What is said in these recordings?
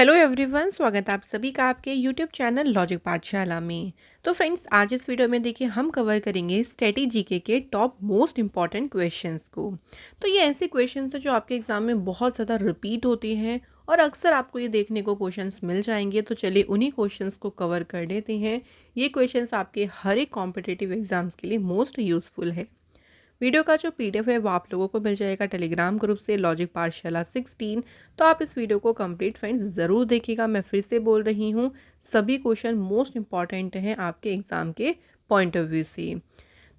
Hello everyone, स्वागत है आप सभी का आपके यूट्यूब चैनल लॉजिक पाठशाला में। तो फ्रेंड्स, आज इस वीडियो में देखिए हम कवर करेंगे स्टैटिक जीके के टॉप मोस्ट इंपॉर्टेंट क्वेश्चंस को। तो ये ऐसे क्वेश्चंस हैं जो आपके एग्जाम में बहुत ज़्यादा रिपीट होते हैं और अक्सर आपको ये देखने को क्वेश्चंस मिल जाएंगे। तो चलिए उन्हीं क्वेश्चंस को कवर कर लेते हैं। ये क्वेश्चंस आपके हर एक कॉम्पिटिटिव एग्जाम्स के लिए मोस्ट यूजफुल है। वीडियो का जो पीडीएफ है वो आप लोगों को मिल जाएगा टेलीग्राम ग्रुप से लॉजिक पाठशाला 16। तो आप इस वीडियो को कंप्लीट फ्रेंड्स ज़रूर देखिएगा। मैं फिर से बोल रही हूँ, सभी क्वेश्चन मोस्ट इंपॉर्टेंट हैं आपके एग्ज़ाम के पॉइंट ऑफ व्यू से।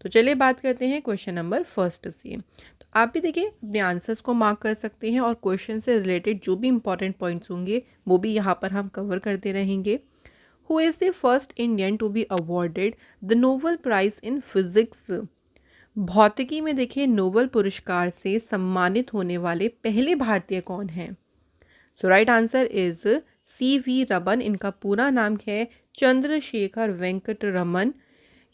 तो चलिए बात करते हैं क्वेश्चन नंबर फर्स्ट से। तो आप भी देखिए अपने आंसर्स को मार्क कर सकते हैं और क्वेश्चन से रिलेटेड जो भी इंपॉर्टेंट पॉइंट्स होंगे वो भी यहाँ पर हम कवर करते रहेंगे। Who is the first Indian to be awarded the Nobel prize in physics? भौतिकी में देखिए नोबेल पुरस्कार से सम्मानित होने वाले पहले भारतीय कौन हैं? So right answer is CV Raman. इनका पूरा नाम है चंद्रशेखर वेंकट रमन।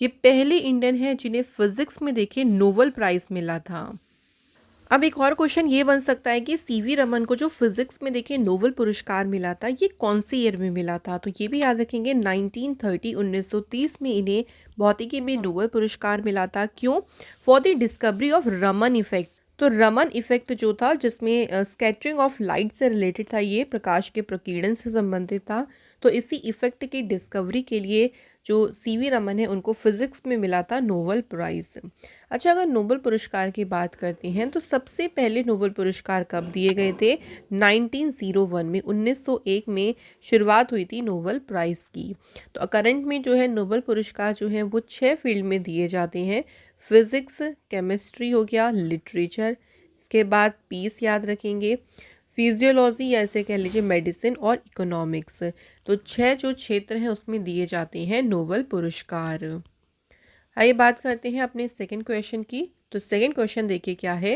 ये पहले इंडियन है जिन्हें फिजिक्स में देखिए नोबेल प्राइज मिला था। अब एक और क्वेश्चन ये बन सकता है कि CV रमन को जो फिजिक्स में देखिए नोबेल पुरस्कार मिला था ये कौन से ईयर में मिला था? तो ये भी याद रखेंगे 1930 1930 में इन्हें भौतिकी में नोबेल पुरस्कार मिला था। क्यों? For the discovery of Raman effect. तो रमन इफेक्ट जो था जिसमें स्कैटरिंग ऑफ लाइट से रिलेटेड था, ये प्रकाश के प्रकीर्णन से संबंधित था। तो इसी इफेक्ट की डिस्कवरी के लिए जो CV रमन है उनको फिजिक्स में मिला था नोबेल प्राइज़। अच्छा, अगर नोबेल पुरस्कार की बात करते हैं तो सबसे पहले नोबेल पुरस्कार कब दिए गए थे? 1901 में, 1901 में शुरुआत हुई थी नोबेल प्राइज़ की। तो करंट में जो है नोबेल पुरस्कार जो है वो 6 फील्ड में दिए जाते हैं। फिज़िक्स, केमिस्ट्री हो गया, लिटरेचर, इसके बाद पीस याद रखेंगे, फिजियोलॉजी या ऐसे कह लीजिए मेडिसिन और इकोनॉमिक्स। तो 6 जो क्षेत्र हैं उसमें दिए जाते हैं नोबेल पुरस्कार। आइए बात करते हैं अपने सेकंड क्वेश्चन की। तो सेकंड क्वेश्चन देखिए क्या है।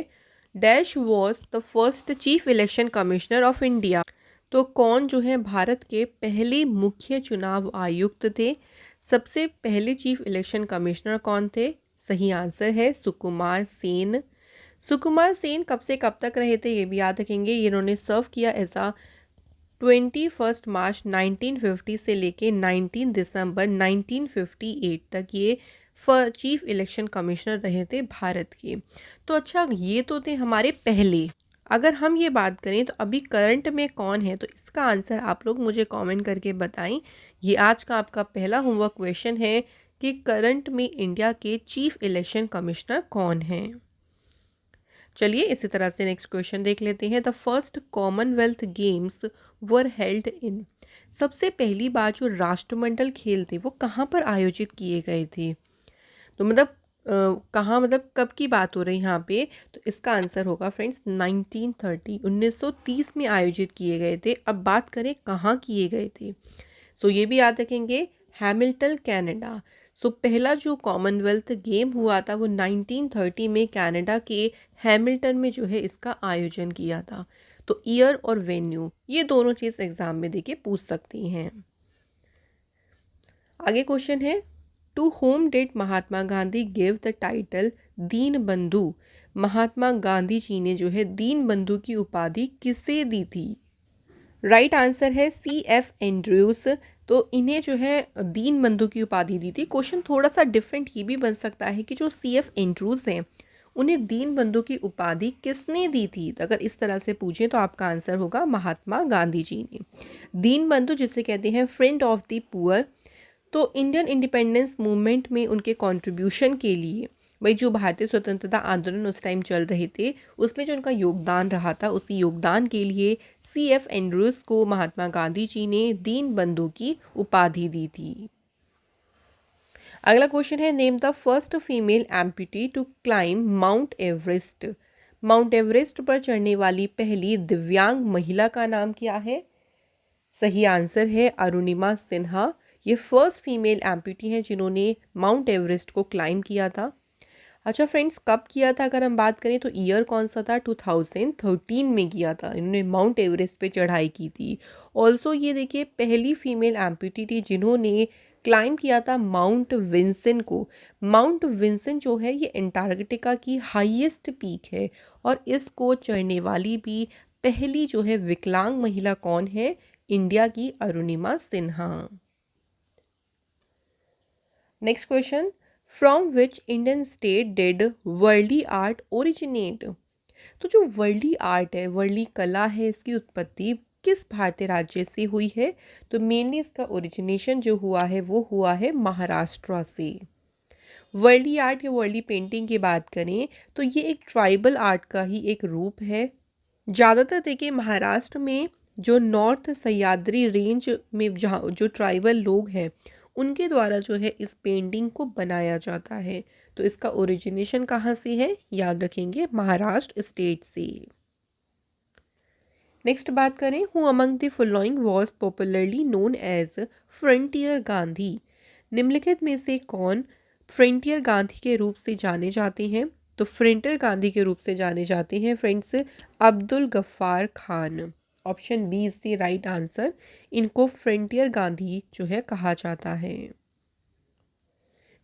Dash was the first chief election commissioner of India? तो कौन जो है भारत के पहले मुख्य चुनाव आयुक्त थे? सबसे पहले चीफ इलेक्शन कमिश्नर कौन थे? सही आंसर है सुकुमार सेन। सुकुमार सेन कब से कब तक रहे थे ये भी याद रखेंगे। इन्होंने सर्व किया ऐसा 21 मार्च 1950 से लेके 19 दिसंबर 1958 तक ये चीफ इलेक्शन कमिश्नर रहे थे भारत के। तो अच्छा, ये तो थे हमारे पहले। अगर हम ये बात करें तो अभी करंट में कौन है, तो इसका आंसर आप लोग मुझे कमेंट करके बताएं। ये आज का आपका पहला होमवर्क क्वेश्चन है कि करंट में इंडिया के चीफ इलेक्शन कमिश्नर कौन हैं। चलिए इसी तरह से नेक्स्ट क्वेश्चन देख लेते हैं। The first Commonwealth games were held in? सबसे पहली बार जो राष्ट्रमंडल खेल थे वो कहाँ पर आयोजित किए गए थे? तो मतलब कहाँ, मतलब कब की बात हो रही है यहाँ पे? तो इसका आंसर होगा फ्रेंड्स 1930, 1930 में आयोजित किए गए थे। अब बात करें कहाँ किए गए थे, सो ये भी याद रखेंगे, हैमिल्टन कनाडा। सो पहला जो कॉमनवेल्थ गेम हुआ था वो 1930 में कनाडा के हैमिल्टन में जो है इसका आयोजन किया था। तो ईयर और वेन्यू ये दोनों चीज़ एग्जाम में देखिए पूछ सकती हैं। आगे क्वेश्चन है, to whom did Mahatma Gandhi give the title Deen Bandhu? Mahatma Gandhi ji ने जो है दीन बंधु की उपाधि किसे दी थी? राइट आंसर है CF एंड्रयूस। तो इन्हें जो है दीन बंधु की उपाधि दी थी। क्वेश्चन थोड़ा सा डिफरेंट ये भी बन सकता है कि जो CF एंड्रयूस हैं उन्हें दीन बंधु की उपाधि किसने दी थी? तो अगर इस तरह से पूछें तो आपका आंसर होगा महात्मा गांधी जी ने। दीन बंधु जिसे कहते हैं फ्रेंड ऑफ द पुअर। तो इंडियन इंडिपेंडेंस मूवमेंट में उनके कंट्रीब्यूशन के लिए, भाई जो भारतीय स्वतंत्रता आंदोलन उस टाइम चल रहे थे उसमें जो उनका योगदान रहा था, उसी योगदान के लिए CF एंड्रयूस को महात्मा गांधी जी ने दीन बंधु की उपाधि दी थी। अगला क्वेश्चन है, name the first female amputee to climb Mount Everest? Mount Everest पर चढ़ने वाली पहली दिव्यांग महिला का नाम क्या है? सही आंसर है अरुणिमा सिन्हा। ये फर्स्ट फीमेल एम्पुटी हैं जिन्होंने माउंट एवरेस्ट को क्लाइम किया था। अच्छा फ्रेंड्स, कब किया था अगर हम बात करें तो ईयर कौन सा था? 2013 में किया था इन्होंने माउंट एवरेस्ट पे चढ़ाई की थी। ऑल्सो ये देखिए पहली फीमेल एम्पुटी थी जिन्होंने क्लाइम किया था माउंट विंसन को। माउंट विंसन जो है ये अंटार्कटिका की हाईएस्ट पीक है और इसको चढ़ने वाली भी पहली जो है विकलांग महिला कौन है? इंडिया की Arunima Sinha. Next question, from which Indian state did Warli art originate. तो जो वर्ल्डी आर्ट है, वर्ल्डी कला है, इसकी उत्पत्ति किस भारतीय राज्य से हुई है। तो मेनली इसका ओरिजिनेशन जो हुआ है वो हुआ है महाराष्ट्र से। वर्ल्डी आर्ट या वर्ल्डी पेंटिंग की बात करें तो ये एक ट्राइबल आर्ट का ही एक रूप है। ज़्यादातर देखिए महाराष्ट्र में जो नॉर्थ सह्याद्री रेंज में जहाँ जो ट्राइबल लोग हैं उनके द्वारा जो है इस पेंटिंग को बनाया जाता है। तो इसका ओरिजिनेशन कहाँ से है, याद रखेंगे महाराष्ट्र स्टेट से। नेक्स्ट बात करें, who among the following was popularly known as frontier Gandhi. निम्नलिखित में से कौन फ्रंटियर गांधी के रूप से जाने जाते हैं। तो फ्रंटियर गांधी के रूप से जाने जाते हैं friends Abdul Ghaffar Khan. Option B is the right answer. इनको फ्रंटियर गांधी जो है कहा जाता है।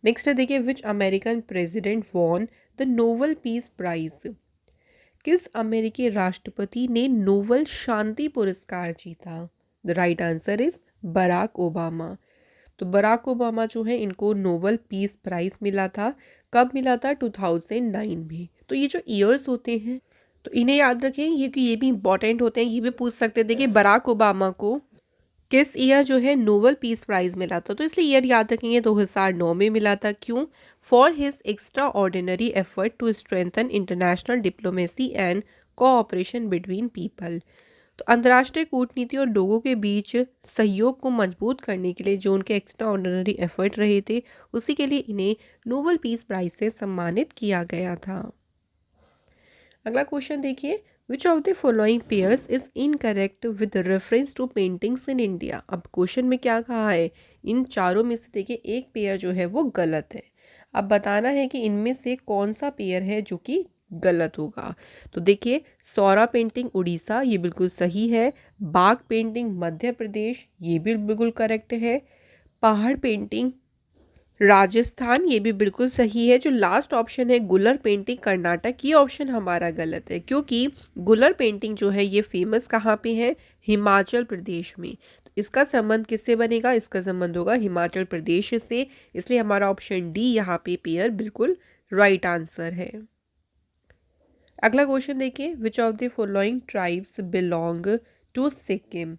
नेक्स्ट है देखिए, which American president won the Nobel peace prize. किस अमेरिकी राष्ट्रपति ने नोबेल शांति पुरस्कार जीता। The right answer is Barack Obama. तो बराक ओबामा जो है इनको नोबेल पीस प्राइज मिला था। कब मिला था, 2009 में। तो ये जो ईयर्स होते हैं तो इन्हें याद रखें, ये भी इंपॉर्टेंट होते हैं, ये भी पूछ सकते हैं। देखिए बराक ओबामा को किस ईयर जो है नोबेल पीस प्राइज मिला था, तो इसलिए ईयर याद रखेंगे 2009 में मिला था। क्यों, for his extraordinary effort to strengthen international diplomacy and cooperation between people. तो अंतर्राष्ट्रीय कूटनीति और लोगों के बीच सहयोग को मजबूत करने के लिए जो उनके एक्स्ट्रा ऑर्डिनरी एफर्ट रहे थे, उसी के लिए इन्हें नोबेल पीस प्राइज से सम्मानित किया गया था। अगला क्वेश्चन देखिए, which of the following pairs is incorrect with reference to paintings in India. अब क्वेश्चन में क्या कहा है, इन चारों में से देखिए एक पेयर जो है वो गलत है। अब बताना है कि इनमें से कौन सा पेयर है जो कि गलत होगा। तो देखिए, सौरा पेंटिंग उड़ीसा, ये बिल्कुल सही है। बाघ पेंटिंग मध्य प्रदेश, ये भी बिल्कुल करेक्ट है। पहाड़ पेंटिंग राजस्थान, ये भी बिल्कुल सही है। जो लास्ट ऑप्शन है गुलर पेंटिंग कर्नाटक, ये ऑप्शन हमारा गलत है, क्योंकि गुलर पेंटिंग जो है ये फेमस कहाँ पे है, हिमाचल प्रदेश में। तो इसका संबंध किससे बनेगा, इसका संबंध होगा हिमाचल प्रदेश से। इसलिए हमारा ऑप्शन डी यहाँ पे पेयर बिल्कुल राइट आंसर है। अगला क्वेश्चन देखिए, which of the following tribes belong to Sikkim.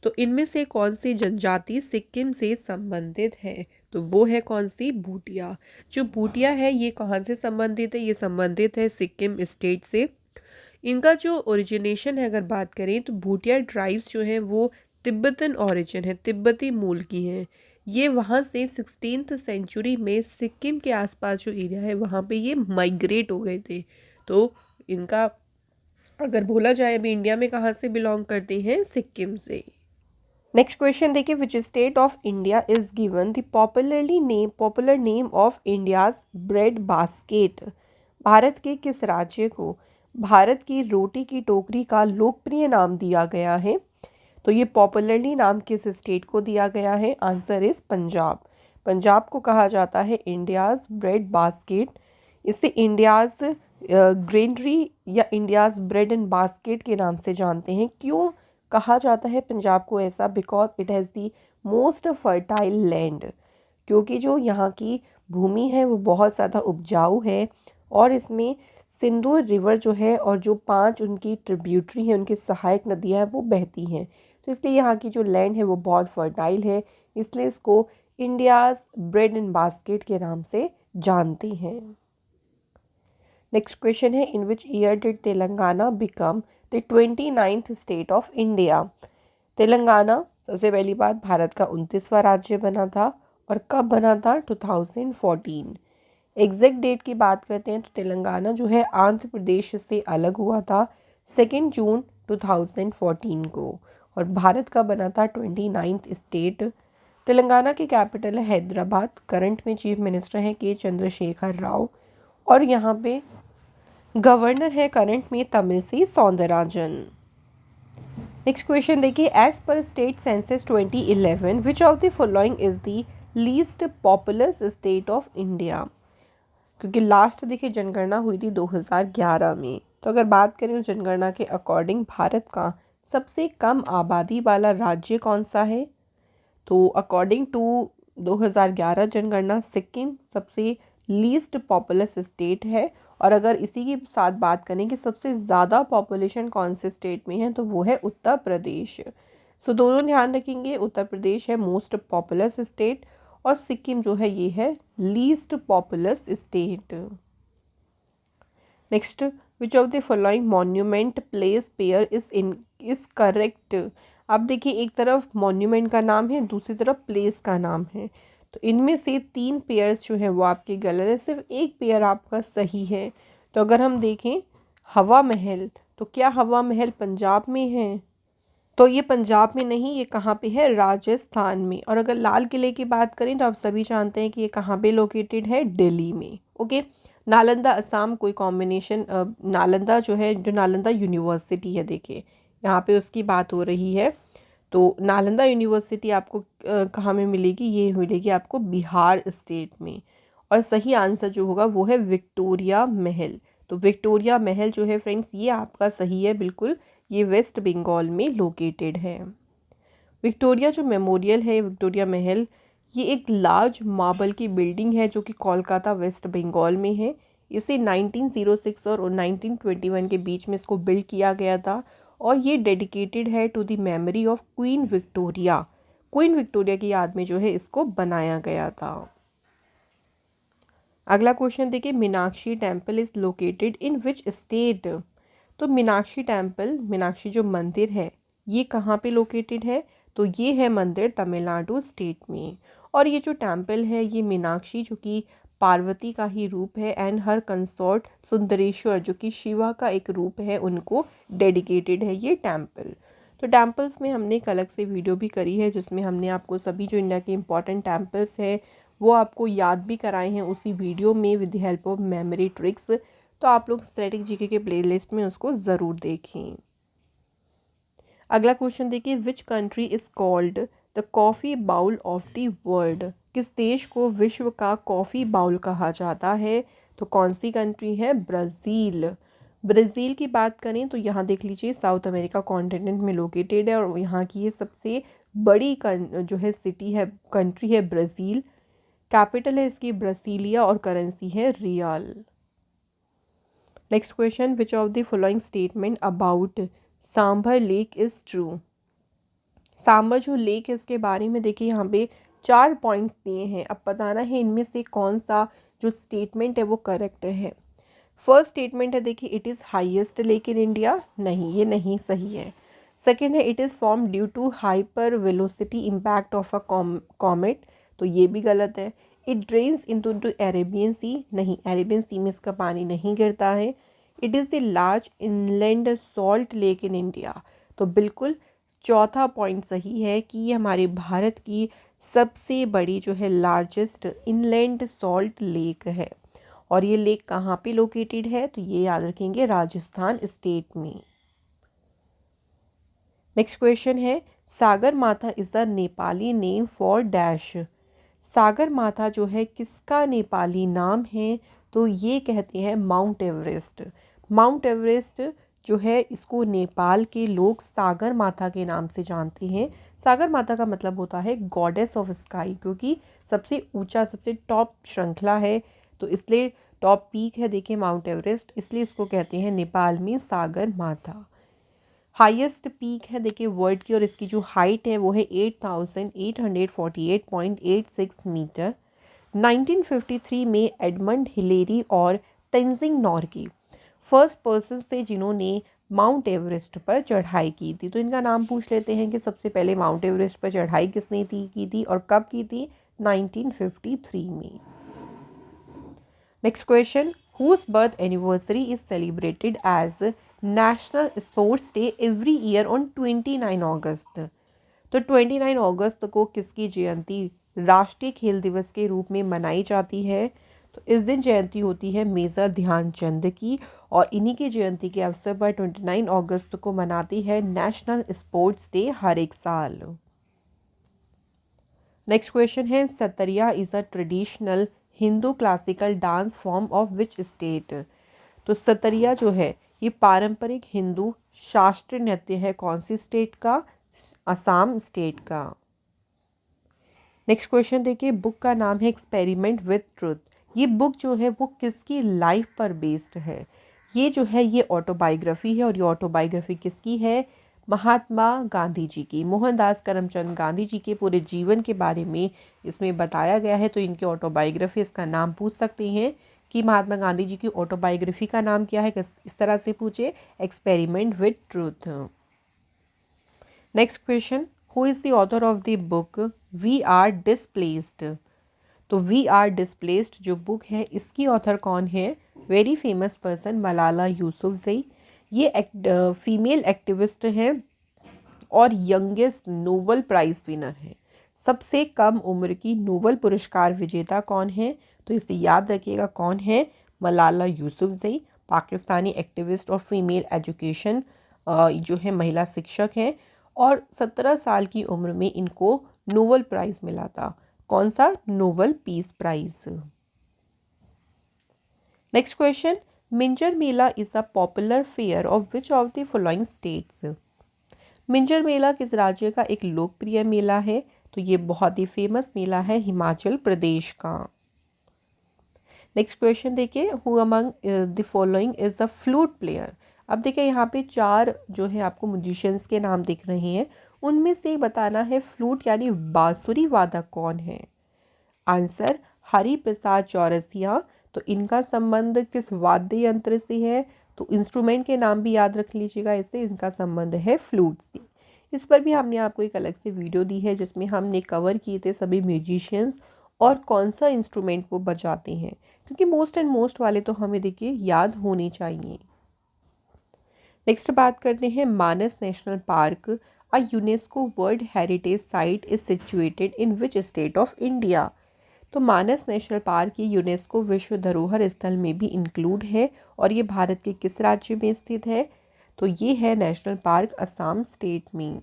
तो इनमें से कौन सी जनजाति सिक्किम से संबंधित है। तो वो है कौन सी, भूटिया। जो भूटिया है ये कहाँ से संबंधित है, ये संबंधित है सिक्किम स्टेट से। इनका जो ओरिजिनेशन है अगर बात करें तो भूटिया ट्राइब्स जो हैं वो तिब्बतन ओरिजिन है, तिब्बती मूल की हैं। ये वहाँ से 16th सेंचुरी में सिक्किम के आसपास जो एरिया है वहाँ पे ये माइग्रेट हो गए थे। तो इनका अगर बोला जाए अभी इंडिया में कहाँ से बिलोंग करते हैं, सिक्किम से। नेक्स्ट क्वेश्चन देखिए, विच state of India is given the popular name of India's bread basket. Bharat के किस राज्य को भारत की रोटी की टोकरी का लोकप्रिय नाम दिया गया है। तो ये पॉपुलरली नाम किस स्टेट को दिया गया है, आंसर इज पंजाब। पंजाब को कहा जाता है इंडियाज ब्रेड बास्केट। इसे इंडियाज ग्रेनरी या इंडियाज ब्रेड एंड बास्केट के नाम से जानते हैं। क्यों कहा जाता है पंजाब को ऐसा, because it has the most fertile land. क्योंकि जो यहाँ की भूमि है वो बहुत ज़्यादा उपजाऊ है और इसमें सिंधु रिवर जो है और जो 5 उनकी ट्रिब्यूटरी है, उनकी सहायक नदियाँ हैं वो बहती हैं। तो इसलिए यहाँ की जो लैंड है वो बहुत फर्टाइल है, इसलिए इसको इंडियाज़ ब्रेड एंड बास्केट के नाम से जानते हैं। नेक्स्ट क्वेश्चन है, in which year did Telangana become the 29th state of India. Telangana सबसे पहली बात भारत का 29वां राज्य बना था और कब बना था, 2014। एग्जैक्ट डेट की बात करते हैं तो तेलंगाना जो है आंध्र प्रदेश से अलग हुआ था 2 जून 2014 को और भारत का बना था 29th स्टेट। तेलंगाना की कैपिटल है हैदराबाद। करंट में चीफ मिनिस्टर हैं के चंद्रशेखर राव और यहाँ पे गवर्नर है करंट में तमिलसाई सौंदरराजन। नेक्स्ट क्वेश्चन देखिए, as per state census 2011 which of the following is the least populous state of India. क्योंकि लास्ट देखिए जनगणना हुई थी 2011 में, तो अगर बात करें उस जनगणना के अकॉर्डिंग भारत का सबसे कम आबादी वाला राज्य कौन सा है? तो अकॉर्डिंग टू 2011 जनगणना सिक्किम सबसे लीस्ट पॉपुलस स्टेट है। और अगर इसी के साथ बात करें कि सबसे ज़्यादा पॉपुलेशन कौन से स्टेट में है, तो वो है उत्तर प्रदेश। सो दोनों ध्यान रखेंगे, उत्तर प्रदेश है मोस्ट पॉपुलस स्टेट और सिक्किम जो है ये है least populous state. Next, which of the following monument place pair is correct. अब देखिए, एक तरफ मॉन्यूमेंट का नाम है, दूसरी तरफ प्लेस का नाम है, तो इनमें से 3 पेयर्स जो है वो आपके गलत है, सिर्फ एक पेयर आपका सही है। तो अगर हम देखें हवा महल, तो क्या हवा महल पंजाब में है? तो ये पंजाब में नहीं, ये कहाँ पे है? राजस्थान में। और अगर लाल किले की बात करें तो आप सभी जानते हैं कि ये कहाँ पे लोकेटेड है? दिल्ली में। ओके। नालंदा असम कोई कॉम्बिनेशन, नालंदा जो है, जो नालंदा यूनिवर्सिटी है, देखिए यहाँ पे उसकी बात हो रही है। तो नालंदा यूनिवर्सिटी आपको कहाँ में मिलेगी? ये मिलेगी आपको बिहार स्टेट में। और सही आंसर जो होगा वो है विक्टोरिया महल। तो विक्टोरिया महल जो है फ्रेंड्स, ये आपका सही है बिल्कुल, ये वेस्ट बंगाल में लोकेटेड है। विक्टोरिया जो मेमोरियल है, विक्टोरिया महल, ये एक लार्ज मार्बल की बिल्डिंग है जो कि कोलकाता वेस्ट बंगाल में है। इसे 1906 और 1921 के बीच में इसको बिल्ड किया गया था और ये डेडिकेटेड है to the memory of queen Victoria. Queen Victoria की याद में जो है इसको बनाया गया था। अगला क्वेश्चन देखिए, Meenakshi temple is located in which state. तो मीनाक्षी टेम्पल, मीनाक्षी जो मंदिर है, ये कहाँ पे लोकेटेड है? तो ये है मंदिर तमिलनाडु स्टेट में। और ये जो टेम्पल है, ये मीनाक्षी जो कि पार्वती का ही रूप है एंड हर कंसॉर्ट सुंदरेश्वर जो कि शिवा का एक रूप है, उनको डेडिकेटेड है ये टेम्पल। तो टेम्पल्स में हमने एक अलग से वीडियो भी करी है जिसमें हमने आपको सभी जो इंडिया के इंपॉर्टेंट टेम्पल्स हैं वो आपको याद भी कराए हैं उसी वीडियो में with the help of memory tricks. तो आप लोग स्टैटिक जीके के प्लेलिस्ट में उसको ज़रूर देखें। अगला क्वेश्चन देखिए, which country is called the coffee bowl of the world. किस देश को विश्व का कॉफ़ी बाउल कहा जाता है? तो कौन सी कंट्री है? ब्राज़ील। ब्राज़ील की बात करें तो यहाँ देख लीजिए, साउथ अमेरिका कॉन्टिनेंट में लोकेटेड है और यहाँ की ये सबसे बड़ी जो है सिटी है, कंट्री है ब्राज़ील। कैपिटल है इसकी ब्रासीलिया और करेंसी है real. Next question, which of the following statement about sambar lake is true. Sambar जो लेक है इसके बारे में देखिए यहाँ पे 4 पॉइंट्स दिए हैं। अब बताना है इनमें से कौन सा जो स्टेटमेंट है वो करेक्ट है। फर्स्ट स्टेटमेंट है देखिए, it is highest lake in India. नहीं, ये नहीं सही है। सेकेंड है, it is form due to hyper velocity impact of a comet. तो ये भी गलत है। It drains into Arabian sea. नहीं, अरेबियन सी में इसका पानी नहीं गिरता है। It is the large inland salt lake in India. तो बिल्कुल चौथा पॉइंट सही है कि ये हमारे भारत की सबसे बड़ी जो है लार्जेस्ट इनलैंड सॉल्ट लेक है। और ये लेक कहाँ पे लोकेटेड है? तो ये याद रखेंगे, राजस्थान स्टेट में। नेक्स्ट क्वेश्चन है, Sagarmatha is the Nepali name for dash. Sagarmatha जो है किसका नेपाली नाम है? तो ये कहते हैं माउंट एवरेस्ट। माउंट एवरेस्ट जो है इसको नेपाल के लोग सागर माथा के नाम से जानते हैं। सागर माता का मतलब होता है गॉडेस ऑफ स्काई, क्योंकि सबसे ऊंचा, सबसे टॉप श्रृंखला है, तो इसलिए टॉप पीक है देखिए माउंट एवरेस्ट, इसलिए इसको कहते हैं नेपाल में सागर माता। हाईएस्ट पीक है देखिए वर्ल्ड की और इसकी जो हाइट है वो है 8848.86 मीटर। 1953 में एडमंड हिलेरी और तेंजिंग नॉर्गे फर्स्ट पर्सन थे जिन्होंने माउंट एवरेस्ट पर चढ़ाई की थी। तो इनका नाम पूछ लेते हैं कि सबसे पहले माउंट एवरेस्ट पर चढ़ाई किसने की थी और कब की थी? 1953 में। Next question, whose birth anniversary is celebrated as national sports day every year on 29 August. तो 29 अगस्त को किसकी जयंती राष्ट्रीय खेल दिवस के रूप में मनाई जाती है? तो इस दिन जयंती होती है मेजर ध्यानचंद की और इन्हीं की जयंती के अवसर पर 29 अगस्त को मनाती है नेशनल स्पोर्ट्स डे हर एक साल। नेक्स्ट क्वेश्चन है, Sattriya is a traditional Hindu classical dance form of which state. तो सतरिया जो है ये पारंपरिक हिंदू शास्त्रीय नृत्य है कौन सी स्टेट का? असम स्टेट का। नेक्स्ट क्वेश्चन देखिए, बुक का नाम है एक्सपेरिमेंट विथ ट्रुथ। ये बुक जो है वो किसकी लाइफ पर बेस्ड है? ये जो है ये ऑटोबायोग्राफी है, और ये ऑटोबायोग्राफी किसकी है? महात्मा गांधी जी की, मोहनदास करमचंद गांधी जी के पूरे जीवन के बारे में इसमें बताया गया है। तो इनकी ऑटोबायोग्राफी, इसका नाम पूछ सकते हैं कि महात्मा गांधी जी की ऑटोबायोग्राफी का नाम क्या है, इस तरह से पूछे, experiment with truth. Next question, who is the author of the book we are displaced? तो वी आर डिस्प्लेस्ड जो बुक है इसकी ऑथर कौन है? Very famous person, Malala Yousafzai. ये फीमेल एक्टिविस्ट हैं और यंगेस्ट नोबल प्राइज़ विनर है। सबसे कम उम्र की नोबल पुरस्कार विजेता कौन है? तो इसे याद रखिएगा, कौन है? मलाला यूसुफजई, पाकिस्तानी एक्टिविस्ट और फीमेल एजुकेशन जो है महिला शिक्षक हैं, और 17 साल की उम्र में इनको नोबल प्राइज़ मिला था। कौन सा? Nobel peace prize. Next question, Minjar Mela is a popular fair of which of the following states? Minjar Mela किस राज्य का एक लोकप्रिय मेला है? तो ये बहुत ही फेमस मेला है हिमाचल प्रदेश का। नेक्स्ट क्वेश्चन देखिए, who among the following is a flute player? अब देखिए यहाँ पे 4 जो है आपको म्यूजिशियंस के नाम दिख रहे हैं, उनमें से बताना है फ्लूट यानी बांसुरी वादक कौन है? आंसर, हरि प्रसाद चौरसिया। तो इनका संबंध किस वाद्य यंत्र से है? तो इंस्ट्रूमेंट के नाम भी याद रख लीजिएगा, इससे इनका संबंध है फ्लूट से। इस पर भी हमने आपको एक अलग से वीडियो दी है जिसमें हमने कवर किए थे सभी म्यूजिशियंस और कौन सा इंस्ट्रूमेंट वो बजाते हैं, क्योंकि मोस्ट एंड मोस्ट वाले तो हमें देखिए याद होने चाहिए। नेक्स्ट बात करते हैं, Manas national park a UNESCO world heritage site is situated in which state of India? तो मानस नेशनल पार्क ये यूनेस्को विश्व धरोहर स्थल में भी इंक्लूड है, और ये भारत के किस राज्य में स्थित है? तो ये है नेशनल पार्क असम स्टेट में।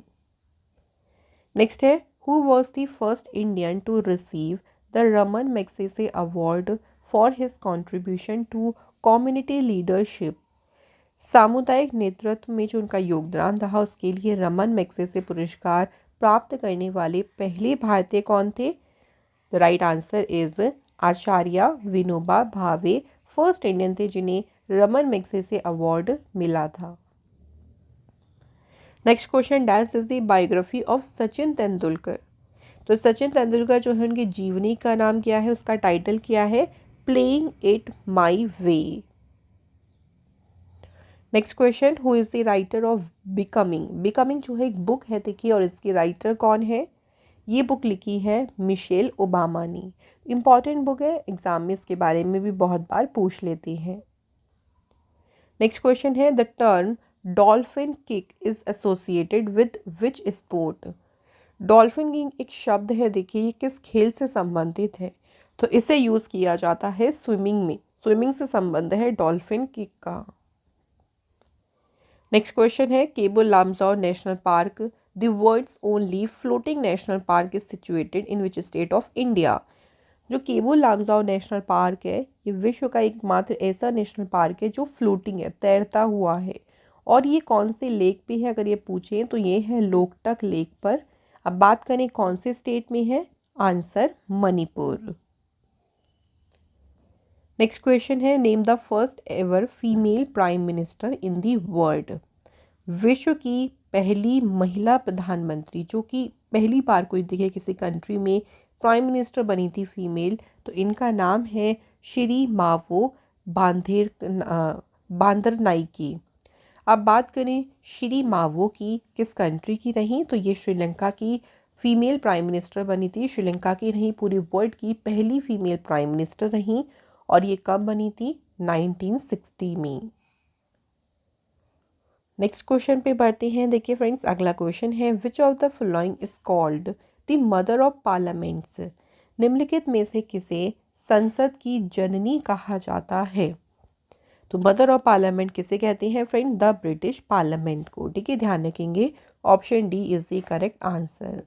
नेक्स्ट है, who was the first Indian to receive the Ramon Magsaysay award for his contribution to community leadership? सामुदायिक नेतृत्व में जो उनका योगदान रहा उसके लिए रमन मैग्सेसे पुरस्कार प्राप्त करने वाले पहले भारतीय कौन थे? The right answer is Acharya Vinoba Bhave first Indian थे जिन्हें रमन मैग्सेसे अवार्ड मिला था। Next question, dash is the biography of Sachin Tendulkar? तो सचिन तेंदुलकर जो है उनकी जीवनी का नाम क्या है, उसका टाइटल क्या है? Playing it my way. Next question, who is the writer of becoming? Becoming जो है एक बुक है देखिए, और इसकी राइटर कौन है? ये बुक लिखी है मिशेल ओबामा ने। इम्पॉर्टेंट बुक है, एग्जाम में इसके बारे में भी बहुत बार पूछ लेते हैं। नेक्स्ट क्वेश्चन है, the term dolphin kick is associated with which sport? Dolphin kick एक शब्द है देखिए, ये किस खेल से संबंधित है? तो इसे यूज़ किया जाता है स्विमिंग में, स्विमिंग से संबंध है डॉल्फिन किक का। नेक्स्ट क्वेश्चन है, Keibul Lamjao national park the world's only floating national park is situated in which state of India? जो केबुल लामजाओ नेशनल पार्क है ये विश्व का एकमात्र ऐसा नेशनल पार्क है जो फ्लोटिंग है, तैरता हुआ है, और ये कौन से लेक पे है? अगर ये पूछें तो ये है लोकटक लेक पर। अब बात करें कौन से स्टेट में है? आंसर, मणिपुर। नेक्स्ट क्वेश्चन है, name the first ever female prime minister in the world? विश्व की पहली महिला प्रधानमंत्री जो कि पहली बार कोई दिखे किसी कंट्री में प्राइम मिनिस्टर बनी थी फीमेल, तो इनका नाम है श्री मावो बांदरनाइकी। अब बात करें श्री मावो की किस कंट्री की रही, तो ये श्रीलंका की फीमेल प्राइम मिनिस्टर बनी थी। श्रीलंका की नहीं, पूरी वर्ल्ड की पहली फीमेल प्राइम मिनिस्टर रही, और ये कब बनी थी? 1960 में। नेक्स्ट क्वेश्चन पे बढ़ते हैं। देखिए फ्रेंड्स, अगला क्वेश्चन है, विच of the following is called the mother of parliaments? निम्नलिखित में से किसे संसद की जननी कहा जाता है? तो मदर ऑफ पार्लियामेंट किसे कहते हैं फ्रेंड? द ब्रिटिश पार्लियामेंट को। ठीक है, ध्यान रखेंगे, option D is the correct answer.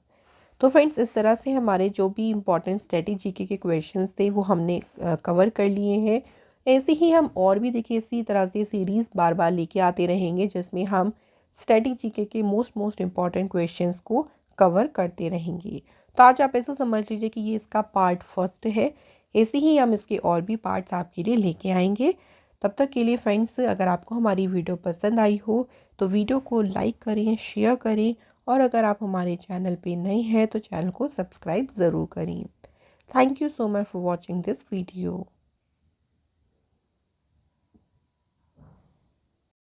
तो फ्रेंड्स, इस तरह से हमारे जो भी इंपॉर्टेंट स्टैटिक जीके के क्वेश्चंस थे वो हमने कवर कर लिए हैं। ऐसे ही हम और भी देखिए इसी तरह से सीरीज़ बार बार लेके आते रहेंगे, जिसमें हम स्टैटिक जीके के मोस्ट इम्पॉर्टेंट क्वेश्चंस को कवर करते रहेंगे। तो आज आप ऐसा समझ लीजिए कि ये इसका पार्ट फर्स्ट है। ऐसे ही हम इसके और भी पार्ट्स आपके लिए लेके आएंगे। तब तक के लिए फ्रेंड्स, अगर आपको हमारी वीडियो पसंद आई हो तो वीडियो को लाइक करें, शेयर करें, और अगर आप हमारे चैनल पे नए हैं तो चैनल को सब्सक्राइब ज़रूर करें। Thank you so much for watching this video.